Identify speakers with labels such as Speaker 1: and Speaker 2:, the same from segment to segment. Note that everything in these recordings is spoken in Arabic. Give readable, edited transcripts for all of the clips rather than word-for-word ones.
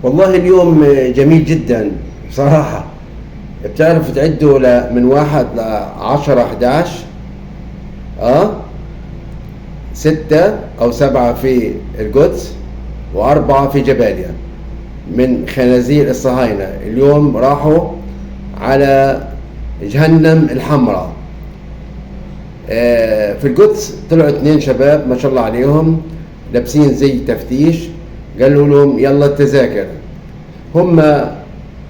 Speaker 1: والله اليوم جميل جدا بصراحة. بتعرف تعدوا من 1 ل 10 11، 6 أو 7 في القدس و4 في جباليا من خنازير الصهاينة. اليوم راحوا على جهنم الحمراء. في القدس طلعوا 2 شباب ما شاء الله عليهم لابسين زي تفتيش، قالوا لهم يلا التذاكر. هم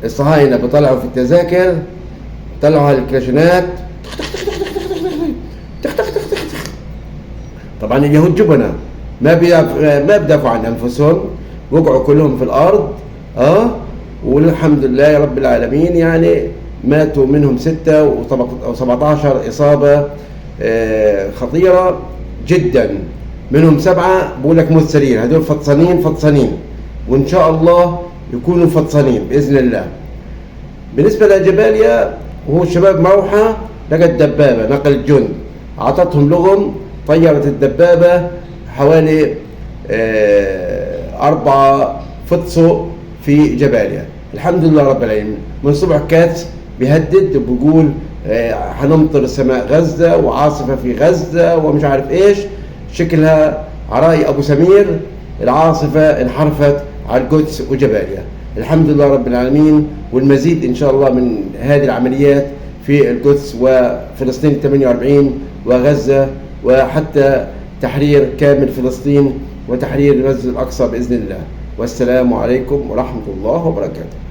Speaker 1: الصهاينة بيطلعوا في التذاكر، طلعوا على الكلاشينات، طبعا اليهود جبنة ما بدافعوا عن انفسهم، وقعوا كلهم في الارض. والحمد لله يا رب العالمين، يعني ماتوا منهم 6 و 17 اصابة خطيرة جدا، منهم 7 بقول لك مسترين. هدول فطسانين وان شاء الله يكونوا فطسانين باذن الله. بالنسبة لجباليا، وهو الشباب مروحة لقت دبابة نقل الجند، اعطتهم لغم، طيرت الدبابة حوالي 4 فطسوا في جباليا. الحمد لله رب العالمين. من صبح كاتس بيهدد وبيقول هنمطر السماء غزة وعاصفة في غزة ومش عارف ايش، شكلها عراي ابو سمير العاصفة انحرفت على القدس وجباليا. الحمد لله رب العالمين، والمزيد ان شاء الله من هذه العمليات في القدس وفلسطين 48 وغزة، وحتى تحرير كامل فلسطين وتحرير المسجد الأقصى بإذن الله. والسلام عليكم ورحمة الله وبركاته.